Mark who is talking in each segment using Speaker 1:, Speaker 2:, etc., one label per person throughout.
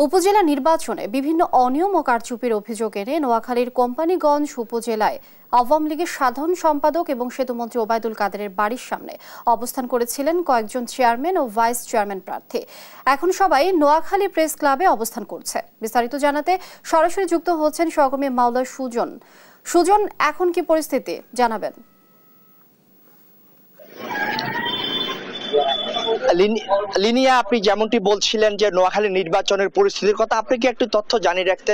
Speaker 1: উপজেলা নির্বাচনে বিভিন্ন অনিয়ম ও কারচুপির অভিযোগ এনে নোয়াখালীর কোম্পানীগঞ্জ উপজেলায় আওয়ামী লীগের সাধারণ সম্পাদক এবং সেতুমন্ত্রী ওবায়দুল কাদেরের বাড়ির সামনে অবস্থান করেছিলেন কয়েকজন চেয়ারম্যান ও ভাইস চেয়ারম্যান প্রার্থী। এখন সবাই নোয়াখালী প্রেস ক্লাবে অবস্থান করছে। বিস্তারিত জানাতে সরাসরি যুক্ত হচ্ছেন সহকর্মী মাওলা সুজন। সুজন, এখন কি পরিস্থিতি জানাবেন?
Speaker 2: লিনিয়া, আপনি যেমনটি বলছিলেন যে নোয়াখালী নির্বাচনের পরিস্থিতির কথা, আপনি কি একটু তথ্য জানিয়ে রাখতে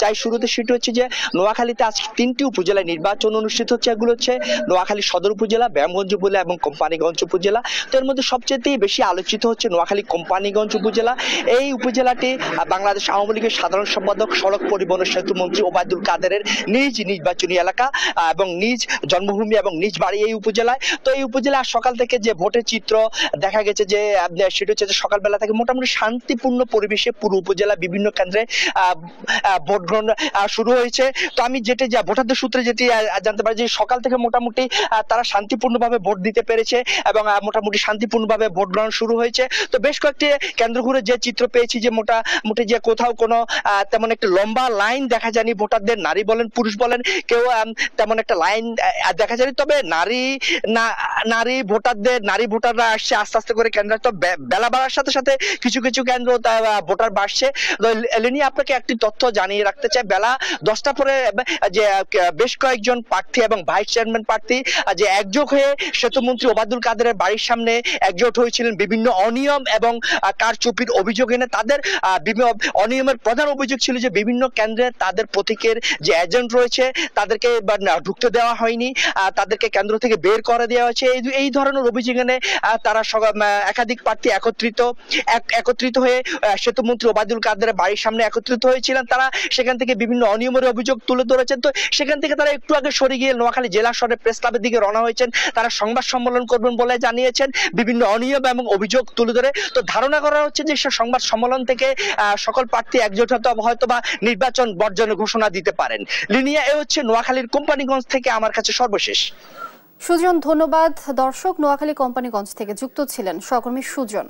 Speaker 2: চাই। শুরুতে সেটি হচ্ছে যে নোয়াখালীতে আজ 3টি উপজেলায় নির্বাচন অনুষ্ঠিত হচ্ছে। এগুলো হচ্ছে নোয়াখালী সদর উপজেলা, ব্যায়ামগঞ্জ উপজেলা এবং কোম্পানীগঞ্জ উপজেলা। তো এর মধ্যে সবচেয়ে বেশি আলোচিত হচ্ছে নোয়াখালী কোম্পানীগঞ্জ উপজেলা। এই উপজেলাটি বাংলাদেশ আওয়ামী লীগের সাধারণ সম্পাদক, সড়ক পরিবহন সেতু মন্ত্রী ওবায়দুল কাদেরের নিজ নির্বাচনী এলাকা এবং নিজ জন্মভূমি এবং নিজ বাড়ি এই উপজেলায়। তো এই উপজেলায় সকাল থেকে যে ভোটের চিত্র দেখা গেছে যে সেটা হচ্ছে যে সকালবেলা থেকে মোটামুটি শান্তিপূর্ণ পরিবেশে পুরো উপজেলা বিভিন্ন কেন্দ্রে ভোট গ্রহণ শুরু হয়েছে। তো আমি ভোটারদের সূত্রে যেটি জানতে পারি যে সকাল থেকে মোটামুটি তারা শান্তিপূর্ণভাবে ভোট দিতে পেরেছে এবং মোটামুটি শান্তিপূর্ণভাবে ভোট গ্রহণ শুরু হয়েছে। তো বেশ কয়েকটি কেন্দ্র ঘুরে যে চিত্র পেয়েছি যে মোটামুটি যে কোথাও কোনো তেমন একটা লম্বা লাইন দেখা যায়নি ভোটারদের, নারী বলেন পুরুষ বলেন কেউ তেমন একটা লাইন দেখা যায়নি। তবে নারী ভোটাররা আসছে আস্তে আস্তে করে কেন্দ্র। তো বেলা বাড়ার সাথে সাথে কিছু কিছু কেন্দ্র ভোটার বাড়ছে। লিনি, আপনাকে একটি তথ্য জানিয়ে রাখতে চাই, বেলা 10টা পরে যে বেশ কয়েকজন প্রার্থী এবং ভাইস চেয়ারম্যান প্রার্থী যে একজোট হয়ে সেতুমন্ত্রী ওবায়দুল কাদেরের বাড়ির সামনে একজোট হয়েছিলেন বিভিন্ন অনিয়ম এবং কারচুপির অভিযোগ এনে। তাদের অনিয়মের প্রধান অভিযোগ ছিল যে বিভিন্ন কেন্দ্রে তাদের প্রতীকের যে এজেন্ট রয়েছে তাদেরকে ঢুকতে দেওয়া হয়নি, তাদেরকে কেন্দ্র থেকে বের করে দেওয়া হয়েছে। এই ধরনের অভিযোগ এনে তারা একাধিক প্রার্থী একত্রিত হয়ে সেতুমন্ত্রী ওবায়দুল কাদেরের বাড়ির সামনে একত্রিত হয়েছিলেন। তারা সেখান থেকে বিভিন্ন অনিয়মের অভিযোগ তুলে ধরেছেন। তো সেখান থেকে তারা একটু আগে সরে গিয়ে নোয়াখালী জেলা শহরে প্রেস ক্লাবের দিকে রওনা হয়েছেন। তারা সংবাদ সম্মেলন করবেন বলে জানিয়েছেন, বিভিন্ন অনিয়ম এবং অভিযোগ তুলে ধরে। তো ধারণা করা হচ্ছে যে সে সংবাদ সম্মেলন থেকে সকল প্রার্থী একজোট হয়তো বা নির্বাচন বর্জনের ঘোষণা দিতে পারেন। লিনিয়া, এ হচ্ছে নোয়াখালীর কোম্পানীগঞ্জ থেকে আমার কাছে সর্বশেষ।
Speaker 1: সুজন, ধন্যবাদ। দর্শক, নোয়াখালী কোম্পানীগঞ্জ থেকে যুক্ত ছিলেন সহকর্মী সুজন।